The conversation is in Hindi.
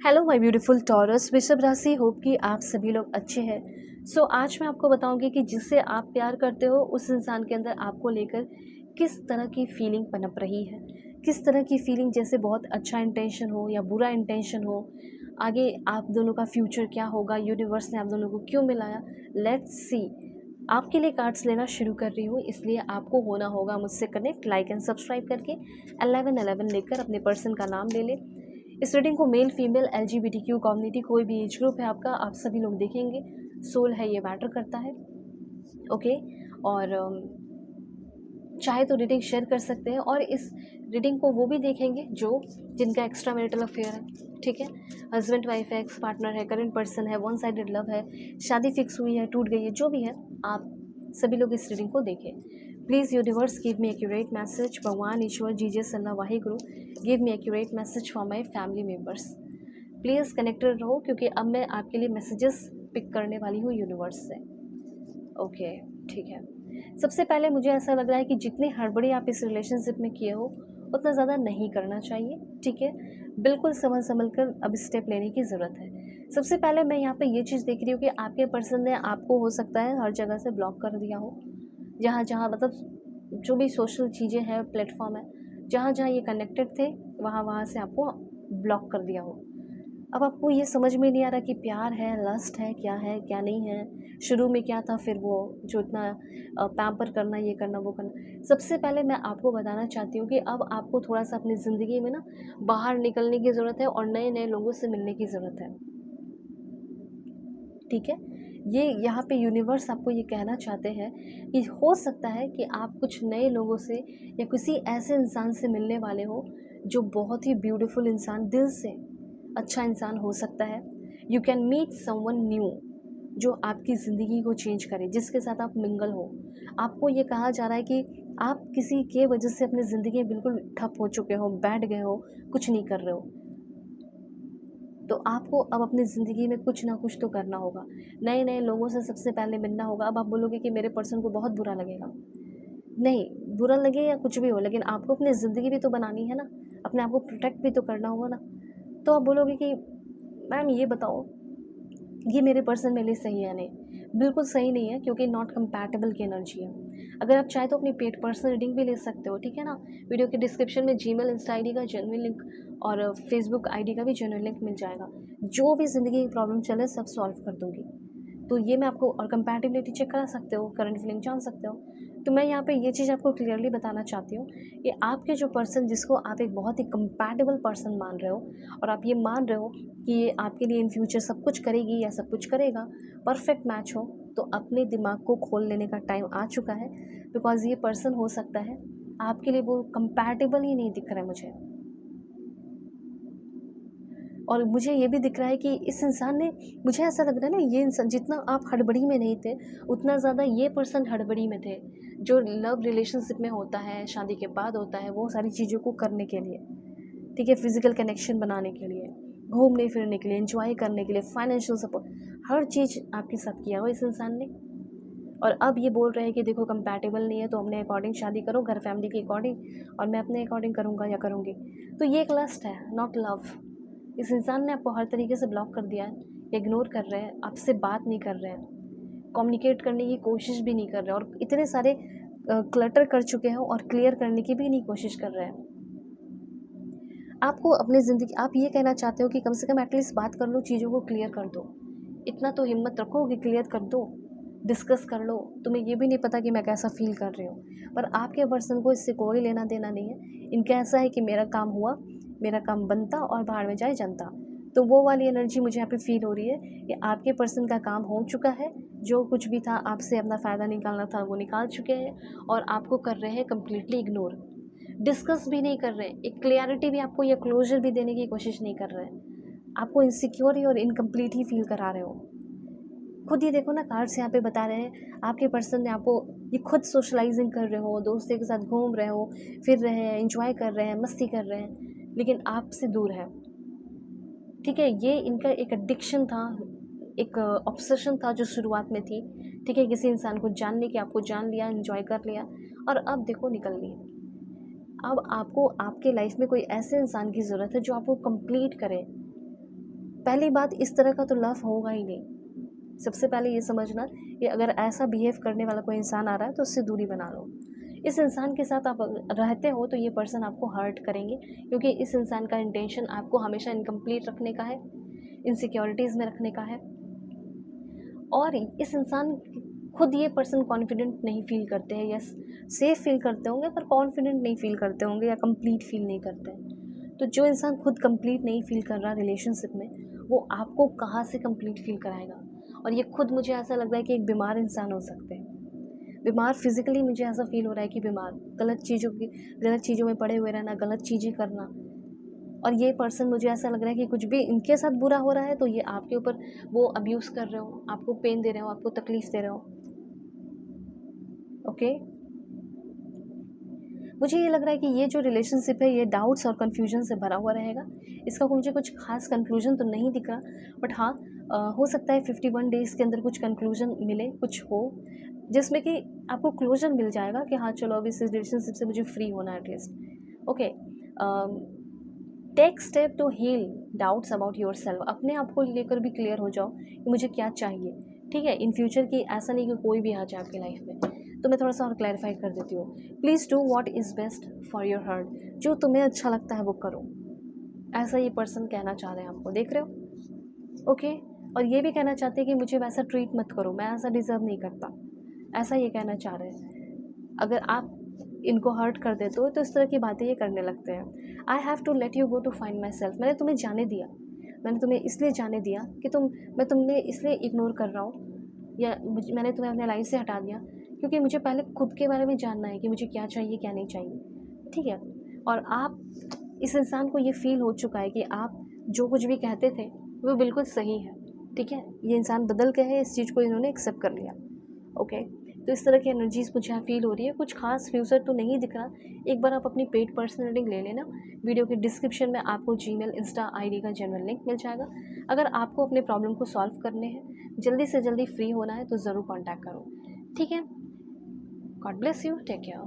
हेलो माय ब्यूटीफुल टॉरस वृषभ राशि। होप कि आप सभी लोग अच्छे हैं। आज मैं आपको बताऊंगी कि जिससे आप प्यार करते हो उस इंसान के अंदर आपको लेकर किस तरह की फीलिंग पनप रही है, किस तरह की फीलिंग, जैसे बहुत अच्छा इंटेंशन हो या बुरा इंटेंशन हो, आगे आप दोनों का फ्यूचर क्या होगा, यूनिवर्स ने आप दोनों को क्यों मिलाया। Let's see. आपके लिए कार्ड्स लेना शुरू कर रही हूँ, इसलिए आपको होना होगा मुझसे कनेक्ट, लाइक एंड सब्सक्राइब करके 1111 लेकर अपने पर्सन का नाम ले ले। इस रीडिंग को मेल फीमेल LGBTQ कम्युनिटी, कोई भी एज ग्रुप है आपका, आप सभी लोग देखेंगे। सोल है, ये मैटर करता है। ओके। और चाहे तो रीडिंग शेयर कर सकते हैं, और इस रीडिंग को वो भी देखेंगे जो जिनका एक्स्ट्रा मैरिटल अफेयर है, ठीक है। हस्बैंड वाइफ है, एक्स पार्टनर है, करंट पर्सन है, वन साइडेड लव है, शादी फिक्स हुई है, टूट गई है, जो भी है, आप सभी लोग इस रीडिंग को देखें। Please universe give me accurate message. भगवान, ईश्वर, Jesus, Allah, Waheguru, give me accurate message for my family members. Please connected रहो, क्योंकि अब मैं आपके लिए मैसेजेस पिक करने वाली हूँ यूनिवर्स से। ओके, ठीक है। सबसे पहले मुझे ऐसा लग रहा है कि जितनी हड़बड़ी आप इस रिलेशनशिप में किए हो उतना ज़्यादा नहीं करना चाहिए, ठीक है। बिल्कुल संभल कर अब स्टेप लेने की ज़रूरत है। सबसे पहले मैं यहाँ पे ये चीज़ देख रही हूँ कि आपके पर्सन ने आपको हो सकता है हर जगह से ब्लॉक कर दिया हो, जहाँ जहाँ मतलब जो भी सोशल चीज़ें हैं, प्लेटफॉर्म है, जहाँ जहाँ ये कनेक्टेड थे वहाँ वहाँ से आपको ब्लॉक कर दिया हो। अब आपको ये समझ में नहीं आ रहा कि प्यार है, लस्ट है, क्या नहीं है, शुरू में क्या था, फिर वो जो इतना पैम्पर करना, ये करना, वो करना। सबसे पहले मैं आपको बताना चाहती हूँ कि अब आपको थोड़ा सा अपनी ज़िंदगी में ना बाहर निकलने की ज़रूरत है और नए नए लोगों से मिलने की ज़रूरत है, ठीक है। ये यहाँ पे यूनिवर्स आपको ये कहना चाहते हैं कि हो सकता है कि आप कुछ नए लोगों से या किसी ऐसे इंसान से मिलने वाले हो जो बहुत ही ब्यूटीफुल इंसान, दिल से अच्छा इंसान हो सकता है। You can meet someone new जो आपकी ज़िंदगी को चेंज करे, जिसके साथ आप मिंगल हो। आपको ये कहा जा रहा है कि आप किसी के वजह से अपनी ज़िंदगी में बिल्कुल ठप हो चुके हो, बैठ गए हो, कुछ नहीं कर रहे हो, तो आपको अब अपनी ज़िंदगी में कुछ ना कुछ तो करना होगा। नए नए लोगों से सबसे पहले मिलना होगा। अब आप बोलोगे कि मेरे पर्सन को बहुत बुरा लगेगा। नहीं, बुरा लगे या कुछ भी हो, लेकिन आपको अपनी ज़िंदगी भी तो बनानी है ना, अपने आप को प्रोटेक्ट भी तो करना होगा ना। तो आप बोलोगे कि मैम ये बताओ, ये मेरे पर्सन मेरे लिए सही है? नहीं, बिल्कुल सही नहीं है, क्योंकि नॉट कंपैटिबल की एनर्जी है। अगर आप चाहे तो अपनी पेड पर्सनल रीडिंग भी ले सकते हो, ठीक है ना। वीडियो के डिस्क्रिप्शन में जीमेल, इंस्टा आईडी का जेन्युइन लिंक और फेसबुक आईडी का भी जेन्युइन लिंक मिल जाएगा। जो भी ज़िंदगी की प्रॉब्लम चले सब सॉल्व कर दूँगी। तो ये मैं आपको, और कंपैटिबिलिटी चेक करा सकते हो, करंट फीलिंग जान सकते हो। तो मैं यहाँ पे ये चीज़ आपको क्लियरली बताना चाहती हूँ कि आपके जो पर्सन, जिसको आप एक बहुत ही कंपैटिबल पर्सन मान रहे हो, और आप ये मान रहे हो कि ये आपके लिए इन फ्यूचर सब कुछ करेगी या सब कुछ करेगा, परफेक्ट मैच हो, तो अपने दिमाग को खोल लेने का टाइम आ चुका है। बिकॉज ये पर्सन हो सकता है आपके लिए वो कंपैटिबल ही नहीं दिख रहा है मुझे। और मुझे ये भी दिख रहा है कि इस इंसान ने, मुझे ऐसा लग रहा है ना, ये इंसान, जितना आप हड़बड़ी में नहीं थे उतना ज़्यादा ये पर्सन हड़बड़ी में थे। जो लव रिलेशनशिप में होता है, शादी के बाद होता है, वो सारी चीज़ों को करने के लिए, ठीक है, फिजिकल कनेक्शन बनाने के लिए, घूमने फिरने के लिए, एंजॉय करने के लिए, फाइनेंशियल सपोर्ट, हर चीज़ आपके साथ किया हो इस इंसान ने। और अब ये बोल रहे हैं कि देखो कंपैटिबल नहीं है, तो अपने अकॉर्डिंग शादी करो, घर फैमिली के अकॉर्डिंग, और मैं अपने अकॉर्डिंग करूँगा या करूँगी। तो ये एक लस्ट है, नॉट लव। इस इंसान ने आपको हर तरीके से ब्लॉक कर दिया है, इग्नोर कर रहे हैं, आपसे बात नहीं कर रहे हैं, कम्युनिकेट करने की कोशिश भी नहीं कर रहे हैं, और इतने सारे क्लटर कर चुके हैं और क्लियर करने की भी नहीं कोशिश कर रहे हैं। आपको अपनी ज़िंदगी, आप ये कहना चाहते हो कि कम से कम एटलीस्ट बात कर लो, चीज़ों को क्लियर कर दो। इतना तो हिम्मत रखो कि क्लियर कर दो, डिस्कस कर लो। तुम्हें ये भी नहीं पता कि मैं कैसा फ़ील कर रही हूँ, पर आपके पर्सन को इससे कोई लेना देना नहीं है। इनका ऐसा है कि मेरा काम हुआ, मेरा काम बनता, और बाहर में जाए जनता। तो वो वाली एनर्जी मुझे यहाँ पे फ़ील हो रही है कि आपके पर्सन का काम हो चुका है। जो कुछ भी था, आपसे अपना फ़ायदा निकालना था, वो निकाल चुके हैं, और आपको कर रहे हैं कम्प्लीटली इग्नोर। डिस्कस भी नहीं कर रहे हैं, एक क्लियरिटी भी आपको या क्लोजर भी देने की कोशिश नहीं कर रहे हैं। आपको इनसिक्योर ही और इनकम्प्लीट ही फील करा रहे हो। खुद ये देखो ना, कार्ड्स यहाँ पे बता रहे हैं आपके पर्सन ने आपको, ये खुद सोशलाइजिंग कर रहे हो, दोस्तों के साथ घूम रहे हो, फिर रहे हैं, एंजॉय कर रहे हैं, मस्ती कर रहे हैं, लेकिन आपसे दूर है, ठीक है। ये इनका एक एडिक्शन था, एक ऑब्सेशन था जो शुरुआत में थी, ठीक है, किसी इंसान को जानने की। आपको जान लिया, एंजॉय कर लिया, और अब देखो निकल ली। अब आपको आपके लाइफ में कोई ऐसे इंसान की ज़रूरत है जो आपको कंप्लीट करे, पहली बात, इस तरह का तो लव होगा ही नहीं। सबसे पहले ये समझना कि अगर ऐसा बिहेव करने वाला कोई इंसान आ रहा है तो उससे दूरी बना लो। इस इंसान के साथ आप रहते हो तो ये पर्सन आपको हर्ट करेंगे, क्योंकि इस इंसान का इंटेंशन आपको हमेशा इनकम्प्लीट रखने का है, इनसिक्योरिटीज़ में रखने का है। और इस इंसान खुद ये पर्सन कॉन्फिडेंट नहीं फील करते हैं, या सेफ फील करते होंगे पर कॉन्फिडेंट नहीं फील करते होंगे, या कंप्लीट फील नहीं करते हैं। तो जो इंसान खुद कंप्लीट नहीं फील कर रहा रिलेशनशिप में, वो आपको कहाँ से कंप्लीट फील कराएगा। और ये खुद मुझे ऐसा लग रहा है कि एक बीमार इंसान हो सकते हैं। बीमार फिजिकली मुझे ऐसा फील हो रहा है कि बीमार, गलत चीज़ों में पड़े हुए रहना, गलत चीज़ें करना। और ये पर्सन मुझे ऐसा लग रहा है कि कुछ भी इनके साथ बुरा हो रहा है तो ये आपके ऊपर वो अब्यूज़ कर रहे हो, आपको पेन दे रहे हो, आपको तकलीफ़ दे रहे हो। ओके, मुझे ये लग रहा है कि ये जो रिलेशनशिप है ये डाउट्स और कन्फ्यूजन से भरा हुआ रहेगा। इसका मुझे कुछ खास कंक्लूजन तो नहीं दिख रहा, बट हाँ, हो सकता है 51 डेज़ के अंदर कुछ कंक्लूजन मिले, कुछ हो जिसमें कि आपको क्लोजर मिल जाएगा कि हाँ चलो अब इस रिलेशनशिप से मुझे फ्री होना है at least. Okay, take step to heal doubts about yourself. अपने आप को लेकर भी क्लियर हो जाओ कि मुझे क्या चाहिए। ठीक है, इन फ्यूचर की ऐसा नहीं कि कोई भी आ जाए आपकी लाइफ में, तो मैं थोड़ा सा और क्लैरिफाई कर देती हूँ। Please do what is best for your heart. जो तुम्हें अच्छा लगता है वो करो, ऐसा ये पर्सन कहना चाह रहे हैं आपको, देख रहे हो। ओके, और ये भी कहना चाहते हैं कि मुझे वैसा ट्रीट मत करो, मैं ऐसा डिज़र्व नहीं करता, ऐसा ये कहना चाह रहे हैं। अगर आप इनको हर्ट कर देते हो तो इस तरह की बातें ये करने लगते हैं। I have to let you go to find myself. मैंने तुम्हें जाने दिया, मैंने तुम्हें इसलिए जाने दिया कि मैं तुम्हें इसलिए इग्नोर कर रहा हूँ, या मैंने तुम्हें अपने लाइफ से हटा दिया क्योंकि मुझे पहले खुद के बारे में जानना है कि मुझे क्या चाहिए क्या नहीं चाहिए। ठीक है, और आप इस इंसान को ये फील हो चुका है कि आप जो कुछ भी कहते थे वो बिल्कुल सही है। ठीक है, ये इंसान बदल के है, इस चीज़ को इन्होंने एक्सेप्ट कर लिया। ओके, तो इस तरह की एनर्जीज़ मुझे यहाँ फील हो रही है। कुछ खास फ्यूचर तो नहीं दिख रहा। एक बार आप अपनी पेड पर्सनल रीडिंग ले लेना। वीडियो के डिस्क्रिप्शन में आपको जीमेल, इंस्टा आईडी का जेन्युइन लिंक मिल जाएगा। अगर आपको अपने प्रॉब्लम को सॉल्व करने हैं, जल्दी से जल्दी फ्री होना है, तो ज़रूर कॉन्टैक्ट करो। ठीक है, God bless you, take care.